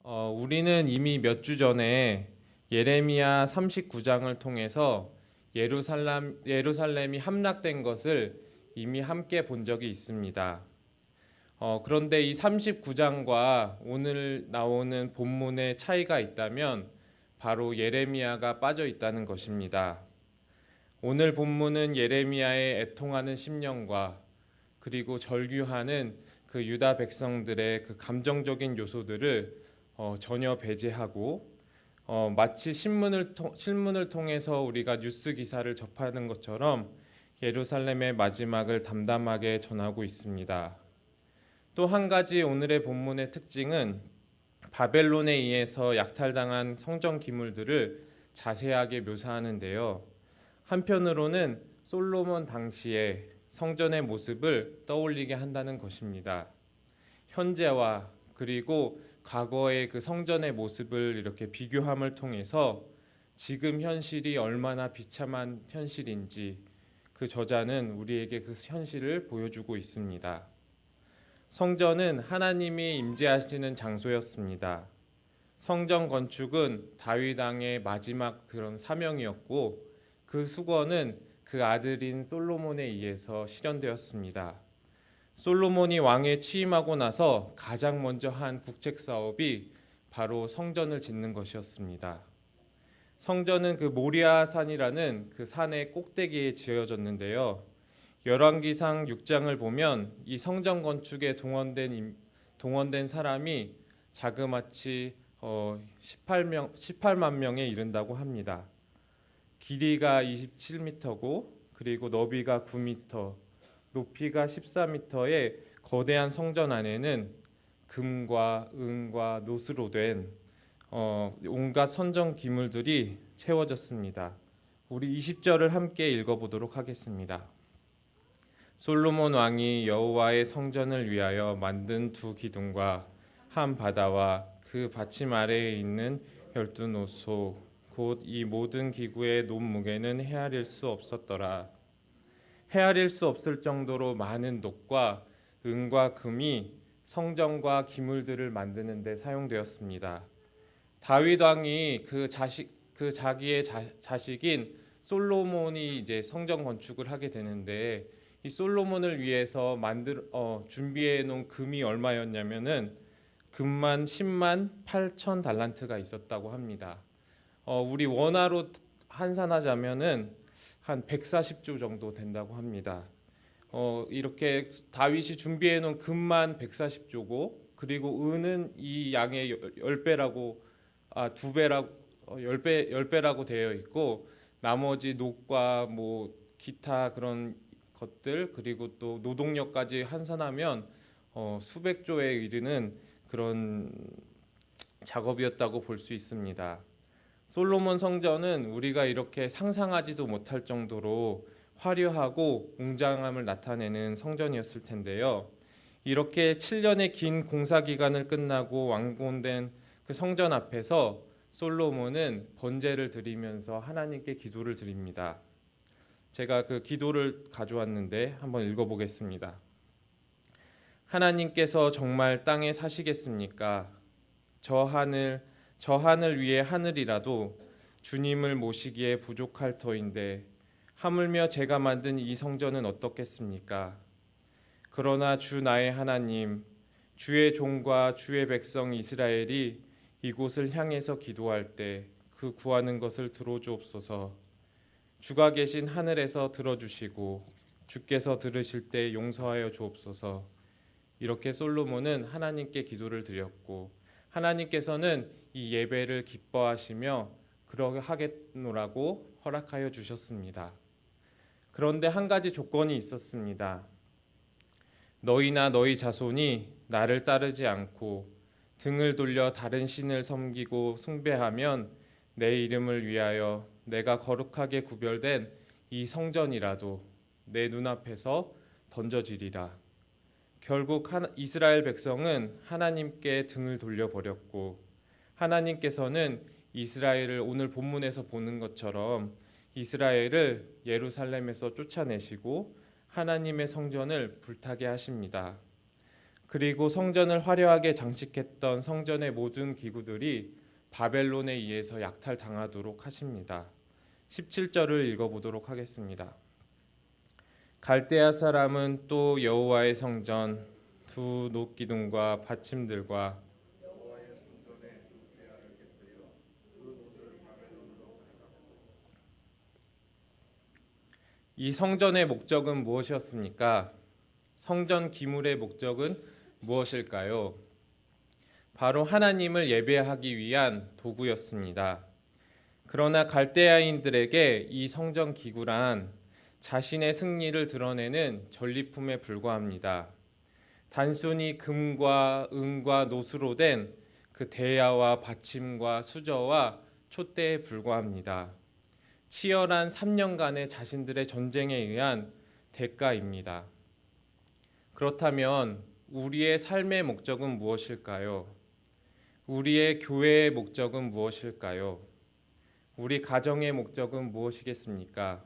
우리는 이미 몇 주 전에 예레미야 39장을 통해서 예루살렘이 함락된 것을 이미 함께 본 적이 있습니다. 그런데 이 39장과 오늘 나오는 본문의 차이가 있다면 바로 예레미야가 빠져 있다는 것입니다. 오늘 본문은 예레미야의 애통하는 심령과 그리고 절규하는 그 유다 백성들의 그 감정적인 요소들을 전혀 배제하고 마치 신문을 통해서 우리가 뉴스 기사를 접하는 것처럼 예루살렘의 마지막을 담담하게 전하고 있습니다. 또 한 가지 오늘의 본문의 특징은 바벨론에 의해서 약탈당한 성전 기물들을 자세하게 묘사하는데요. 한편으로는 솔로몬 당시의 성전의 모습을 떠올리게 한다는 것입니다. 현재와 그리고 과거의 그 성전의 모습을 이렇게 비교함을 통해서 지금 현실이 얼마나 비참한 현실인지 그 저자는 우리에게 그 현실을 보여주고 있습니다. 성전은 하나님이 임재하시는 장소였습니다. 성전 건축은 다윗 왕의 마지막 그런 사명이었고 그 수건은 그 아들인 솔로몬에 의해서 실현되었습니다. 솔로몬이 왕에 취임하고 나서 가장 먼저 한 국책 사업이 바로 성전을 짓는 것이었습니다. 성전은 그 모리아산이라는 그 산의 꼭대기에 지어졌는데요. 열왕기상 6장을 보면 이 성전 건축에 동원된 사람이 자그마치 18만 명에 이른다고 합니다. 길이가 27m고 그리고 너비가 9m, 높이가 14m의 거대한 성전 안에는 금과 은과 노스로 된 온갖 선정 기물들이 채워졌습니다. 우리 20절을 함께 읽어보도록 하겠습니다. 솔로몬 왕이 여호와의 성전을 위하여 만든 두 기둥과 한 바다와 그 받침 아래에 있는 12노소 곧 이 모든 기구의 논 무게는 헤아릴 수 없었더라. 헤아릴 수 없을 정도로 많은 녹과 은과 금이 성전과 기물들을 만드는 데 사용되었습니다. 다윗 왕이 자기의 자식인 솔로몬이 이제 성전 건축을 하게 되는데 이 솔로몬을 위해서 준비해 놓은 금이 얼마였냐면은 금만 10만 8천 달란트가 있었다고 합니다. 우리 원화로 환산하자면은 한 140조 정도 된다고 합니다. 이렇게 다윗이 준비해 놓은 금만 140조고 그리고 은은 이 양의 10배라고 2배라고 10배라고 되어 있고 나머지 녹과 뭐 기타 그런 것들 그리고 또 노동력까지 환산하면 수백조에 이르는 그런 작업이었다고 볼 수 있습니다. 솔로몬 성전은 우리가 이렇게 상상하지도 못할 정도로 화려하고 웅장함을 나타내는 성전이었을 텐데요. 이렇게 7년의 긴 공사 기간을 끝나고 완공된 그 성전 앞에서 솔로몬은 번제를 드리면서 하나님께 기도를 드립니다. 제가 그 기도를 가져왔는데 한번 읽어보겠습니다. 하나님께서 정말 땅에 사시겠습니까? 저 하늘 위의 하늘이라도 주님을 모시기에 부족할 터인데 하물며 제가 만든 이 성전은 어떻겠습니까? 그러나 주 나의 하나님, 주의 종과 주의 백성 이스라엘이 이곳을 향해서 기도할 때 그 구하는 것을 들어주옵소서. 주가 계신 하늘에서 들어주시고 주께서 들으실 때 용서하여 주옵소서. 이렇게 솔로몬은 하나님께 기도를 드렸고 하나님께서는 이 예배를 기뻐하시며 그러게 하겠노라고 허락하여 주셨습니다. 그런데 한 가지 조건이 있었습니다. 너희나 너희 자손이 나를 따르지 않고 등을 돌려 다른 신을 섬기고 숭배하면 내 이름을 위하여 내가 거룩하게 구별된 이 성전이라도 내 눈앞에서 던져지리라. 결국 이스라엘 백성은 하나님께 등을 돌려버렸고 하나님께서는 이스라엘을 오늘 본문에서 보는 것처럼 이스라엘을 예루살렘에서 쫓아내시고 하나님의 성전을 불타게 하십니다. 그리고 성전을 화려하게 장식했던 성전의 모든 기구들이 바벨론에 의해서 약탈당하도록 하십니다. 17절을 읽어보도록 하겠습니다. 갈대아 사람은 또 여호와의 성전 두 놋기둥과 받침들과 이 성전의 목적은 무엇이었습니까? 성전 기물의 목적은 무엇일까요? 바로 하나님을 예배하기 위한 도구였습니다. 그러나 갈대아인들에게 이 성전 기구란 자신의 승리를 드러내는 전리품에 불과합니다. 단순히 금과 은과 노수로 된 그 대야와 받침과 수저와 촛대에 불과합니다. 치열한 3년간의 자신들의 전쟁에 의한 대가입니다. 그렇다면 우리의 삶의 목적은 무엇일까요? 우리의 교회의 목적은 무엇일까요? 우리 가정의 목적은 무엇이겠습니까?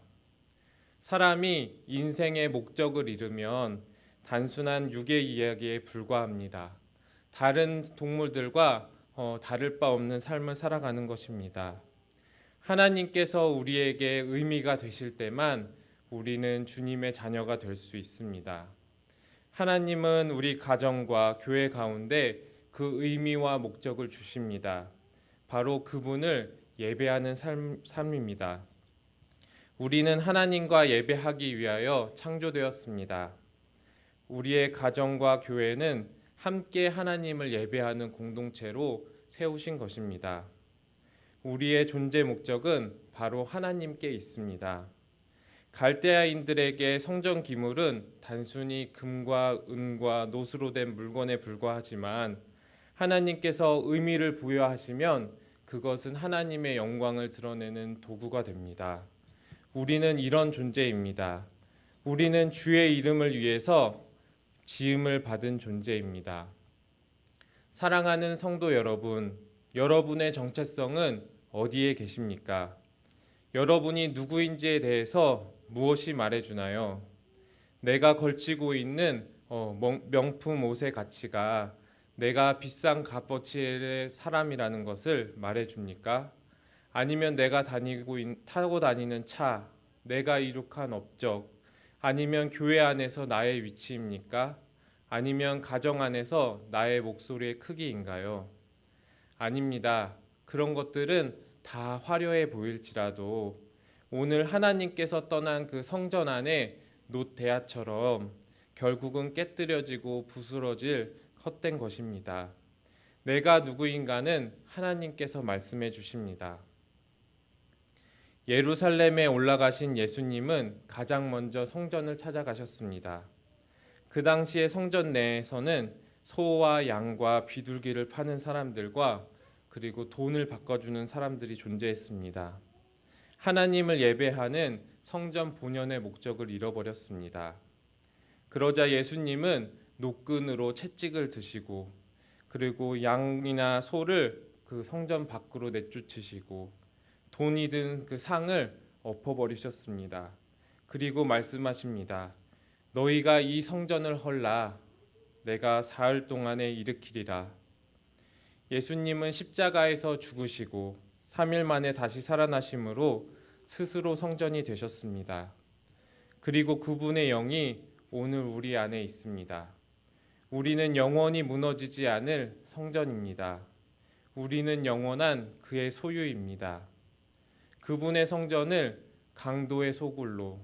사람이 인생의 목적을 잃으면 단순한 육의 이야기에 불과합니다. 다른 동물들과 다를 바 없는 삶을 살아가는 것입니다. 하나님께서 우리에게 의미가 되실 때만 우리는 주님의 자녀가 될 수 있습니다. 하나님은 우리 가정과 교회 가운데 그 의미와 목적을 주십니다. 바로 그분을 예배하는 삶입니다. 우리는 하나님과 예배하기 위하여 창조되었습니다. 우리의 가정과 교회는 함께 하나님을 예배하는 공동체로 세우신 것입니다. 우리의 존재 목적은 바로 하나님께 있습니다. 갈대아인들에게 성전 기물은 단순히 금과 은과 노수로 된 물건에 불과하지만 하나님께서 의미를 부여하시면 그것은 하나님의 영광을 드러내는 도구가 됩니다. 우리는 이런 존재입니다. 우리는 주의 이름을 위해서 지음을 받은 존재입니다. 사랑하는 성도 여러분, 여러분의 정체성은 어디에 계십니까? 여러분이 누구인지에 대해서 무엇이 말해주나요? 내가 걸치고 있는 명품 옷의 가치가 내가 비싼 값어치의 사람이라는 것을 말해줍니까? 아니면 내가 타고 다니는 차, 내가 이룩한 업적, 아니면 교회 안에서 나의 위치입니까? 아니면 가정 안에서 나의 목소리의 크기인가요? 아닙니다. 그런 것들은 다 화려해 보일지라도 오늘 하나님께서 떠난 그 성전 안에 놋 대야처럼 결국은 깨뜨려지고 부스러질 헛된 것입니다. 내가 누구인가는 하나님께서 말씀해 주십니다. 예루살렘에 올라가신 예수님은 가장 먼저 성전을 찾아가셨습니다. 그 당시에 성전 내에서는 소와 양과 비둘기를 파는 사람들과 그리고 돈을 바꿔주는 사람들이 존재했습니다. 하나님을 예배하는 성전 본연의 목적을 잃어버렸습니다. 그러자 예수님은 노끈으로 채찍을 드시고 그리고 양이나 소를 그 성전 밖으로 내쫓으시고 돈이 든 그 상을 엎어버리셨습니다. 그리고 말씀하십니다. 너희가 이 성전을 헐라 내가 사흘 동안에 일으키리라. 예수님은 십자가에서 죽으시고 3일 만에 다시 살아나심으로 스스로 성전이 되셨습니다. 그리고 그분의 영이 오늘 우리 안에 있습니다. 우리는 영원히 무너지지 않을 성전입니다. 우리는 영원한 그의 소유입니다. 그분의 성전을 강도의 소굴로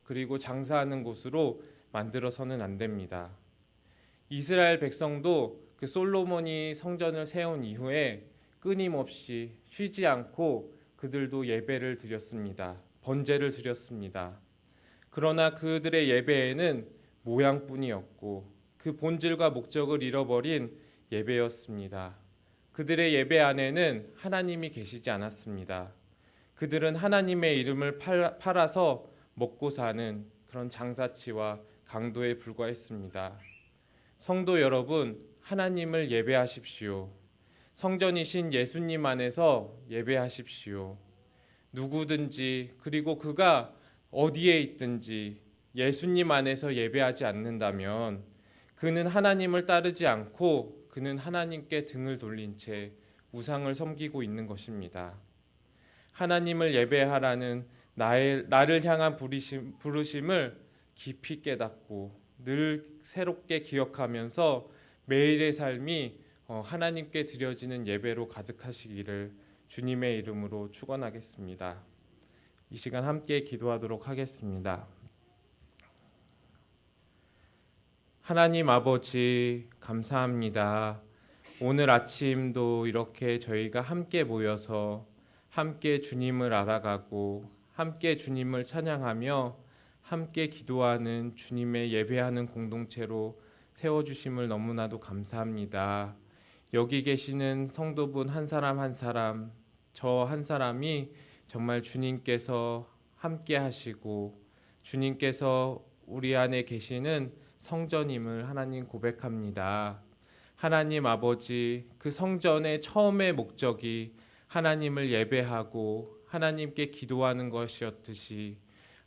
그리고 장사하는 곳으로 만들어서는 안 됩니다. 이스라엘 백성도 그 솔로몬이 성전을 세운 이후에 끊임없이 쉬지 않고 그들도 예배를 드렸습니다. 번제를 드렸습니다. 그러나 그들의 예배에는 모양뿐이었고 그 본질과 목적을 잃어버린 예배였습니다. 그들의 예배 안에는 하나님이 계시지 않았습니다. 그들은 하나님의 이름을 팔아서 먹고 사는 그런 장사치와 강도에 불과했습니다. 성도 여러분, 하나님을 예배하십시오. 성전이신 예수님 안에서 예배하십시오. 누구든지 그리고 그가 어디에 있든지 예수님 안에서 예배하지 않는다면 그는 하나님을 따르지 않고 그는 하나님께 등을 돌린 채 우상을 섬기고 있는 것입니다. 하나님을 예배하라는 나를 향한 부르심을 깊이 깨닫고 늘 새롭게 기억하면서 매일의 삶이 하나님께 드려지는 예배로 가득하시기를 주님의 이름으로 축원하겠습니다. 이 시간 함께 기도하도록 하겠습니다. 하나님 아버지 감사합니다. 오늘 아침도 이렇게 저희가 함께 모여서 함께 주님을 알아가고 함께 주님을 찬양하며 함께 기도하는 주님의 예배하는 공동체로 세워주심을 너무나도 감사합니다. 여기 계시는 성도분 한 사람 한 사람, 저 한 사람이 정말 주님께서 함께 하시고 주님께서 우리 안에 계시는 성전임을 하나님 고백합니다. 하나님 아버지, 그 성전의 처음의 목적이 하나님을 예배하고 하나님께 기도하는 것이었듯이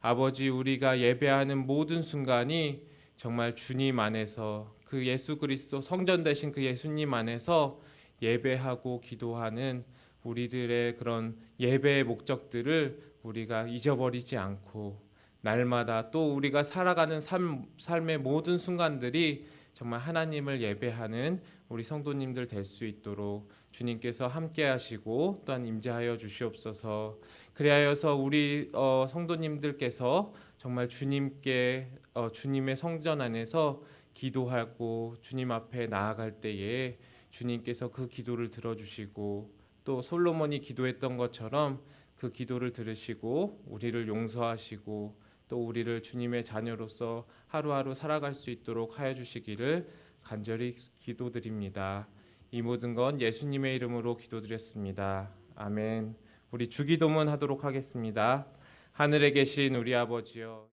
아버지, 우리가 예배하는 모든 순간이 정말 주님 안에서 그 예수 그리스도 성전 되신 그 예수님 안에서 예배하고 기도하는 우리들의 그런 예배의 목적들을 우리가 잊어버리지 않고 날마다 또 우리가 살아가는 삶의 모든 순간들이 정말 하나님을 예배하는 우리 성도님들 될 수 있도록 주님께서 함께 하시고 또한 임재하여 주시옵소서. 그리하여서 우리 성도님들께서 정말 주님께 주님의 성전 안에서 기도하고 주님 앞에 나아갈 때에 주님께서 그 기도를 들어주시고 또 솔로몬이 기도했던 것처럼 그 기도를 들으시고 우리를 용서하시고 또 우리를 주님의 자녀로서 하루하루 살아갈 수 있도록 하여 주시기를 간절히 기도드립니다. 이 모든 건 예수님의 이름으로 기도드렸습니다. 아멘. 우리 주기도문 하도록 하겠습니다. 하늘에 계신 우리 아버지여,